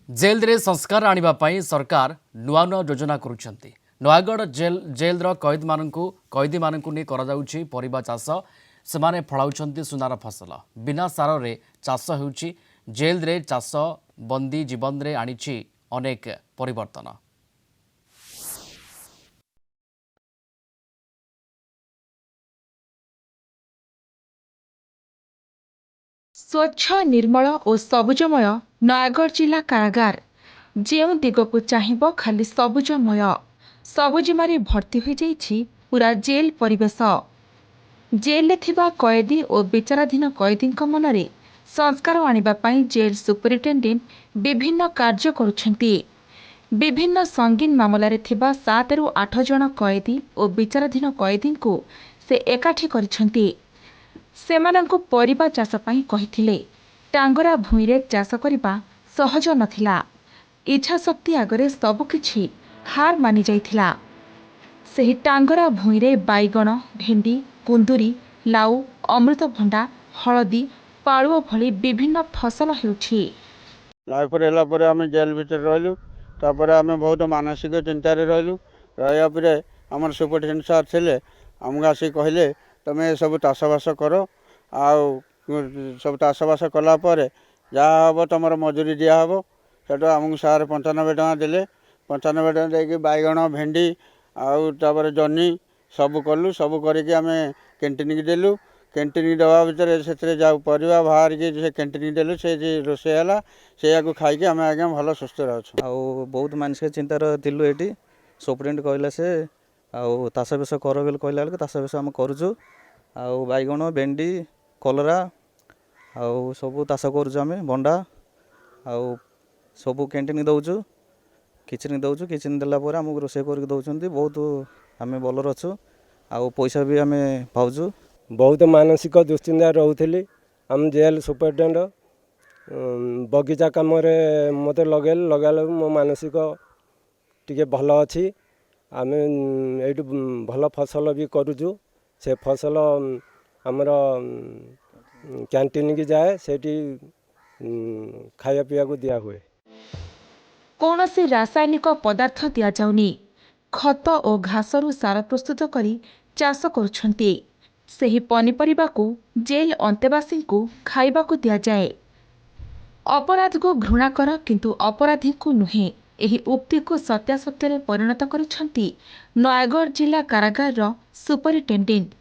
Jail रे संस्कार आनिबा पई सरकार नुआ नुआ योजना करुछंती। नयागढ़ जेल कैदी मानकु ने करा जाउछि परिबा चाष सेमाने फळाउछंती सुनार फसल बिना सार रे चाष हेउछि। जेल रे चाष बंदी जीवन रे आनिछि अनेक परिवर्तन। स्वच्छ निर्मल और सबुजमय नयागढ़ जिला कारागार जो दिगक चाहिए खाली सबुजमय सबुजिमारे भर्ती हो जाइछि पूरा जेल परिवेश। जेल थिबा कैदी और विचाराधीन कैदी मनरे संस्कार आनिबा पई जेल सुपरिटेडेंट विभिन्न कार्य करुछंती। विभिन्न संगीन मामला रे थिबा 7 रु 8 जन कैदी और विचाराधीन कैदी को से एकाठी करिछंती। सेमानंकु परिबा चाष पई कहिथिले। टांगरा भूइरे चाष करिबा सहज नथिला। इच्छा शक्ति आगरे सबकिछि हार मानि जाइथिला। सेही टांगरा भूइरे बाइगण भेंडी कुंदुरी लाउ अमृतभंडा हलदी पाळुओ भली विभिन्न फसल हेउछि। लाइफर होला पर आम जेल भीतर रहलु तापर आम बहुत मानसिक चिंतार रहलु रहा पर आम सुपरिटेडेंट सार थे आमको आसिक कहले तुम सब चाषबास कर आउ सब चाषबास कलापर जहाँ हम तुम मजूरी दिहब से आमको सार 95 टଙ୍କା देले। 95 टଙ୍କା देके बैगण भेंडी आउे जनी सब कलु सब करके आम कैंटीन की देलु। कैंटीन दवा भितर से जाऊ परिवा बाहर के कैंटीन देलु से रोषे है से खाई आम आज्ञा भल सुस्थ रह बहुत मानसिक चिंतार थिलु ये सुपरिटेडेंट कहला से ताष बेस कर बोली कहला बेलू ताष बेस आम करुचु बैगण भेंडी कलरा सब ताष करुचु भंडा सब कैंटीन दौचु किचन दौचु किचन देला आमको रोषे कर दौरान बहुत आम भलर अच्छु पैसा भी आम पाचु। बहुत मानसिक दुश्चिंता रोली आम जेल सुपरिटेडेंट बगीचा कम मत लगे मो मानसिक टी भल अच्छी आम ये भल फसल भी करुचु से फसल आमर कैंटीन की जाए से खाया पीया को दिया हुए। कौन सी रासायनिक पदार्थ दि जाउनी। खत और घासरू सार प्रस्तुत करी चाष करुछंती। सेही पनीपरिबा को जेल अंतेवासी को खाइबा को दिया जाए। अपराध को घृणा कर किंतु अपराधी को नुहे एही उक्ति को सत्यासत्य रे परिणत करिछंती नयागढ़ जिला कारागार सुपरिटेडेंट।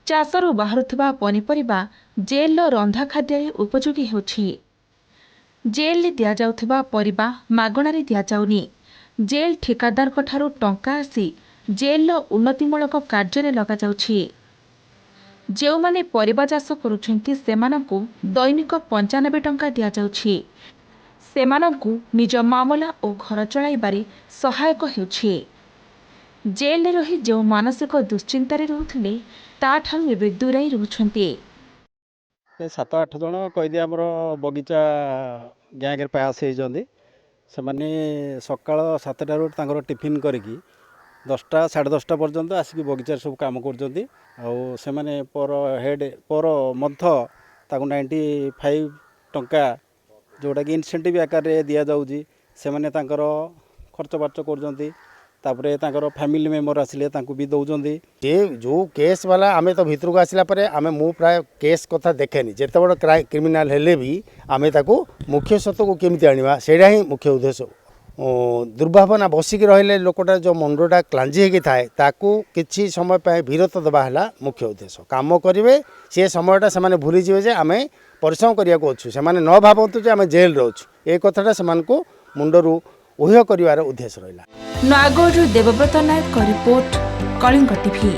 चाषरू बाहरुथिबा पनीपरिबा जेल रंधा खाद्य उपयोगी होछि। जेल दिया जाउथिबा परिबा मागणारे दिया जाउनी। जेल ठेकादार ठारू टंका आसी जेल उन्नतिमूलक कार्य लगा जाउछि। जो माने परिबा चाष करुछंती सेमानंकु दैनिक 95 टंका दिया जाउछि। सेमानंकु निज मामला और घर चलाइबारे सहायक हेउछि। जेल रही जो मानसिक दुश्चिंतारे रहउथिले ताठारु एबे दूराई रहउछंती। 7-8 जन कैदी आमर बगीचा गैंग पास होती से सकाल 7टार टिफिन करके 10टा 10:30 पर्यंत आसिक बगीचार सब काम कर पर हेड पर मंथ 95 टंका जोटा कि इनसेंटिव आकार दि जाऊँगी से खर्च बार्च कर फैमिली मेम्बर आसिले भी दौरान जो केस वाला आमे तो भितर को आसला आमे मु प्राय केस कथा देखेनी जिते बड़ क्रिमिनाल हेले भी आमे ताको मुख्य सत्य को केमिति आनिबा सेडा ही मुख्य उद्देश्य। दुर्भावना बसिक रहिले लोकटा जो मंडटा क्लांजी होगी थाए ताकू किछि समय पे विरत देवा है मुख्य उद्देश्य। काम करेंगे सी समयटा से भूली जाए जे आमे परिश्रम करिया को अच्छु से न भावतु जे आमे जेल रोचु ए कथाटा से मुंडरू उह्य करिवार उद्देश्य रहिला। नयागढ़ देवव्रत नायक रिपोर्ट कलिंग टीवी।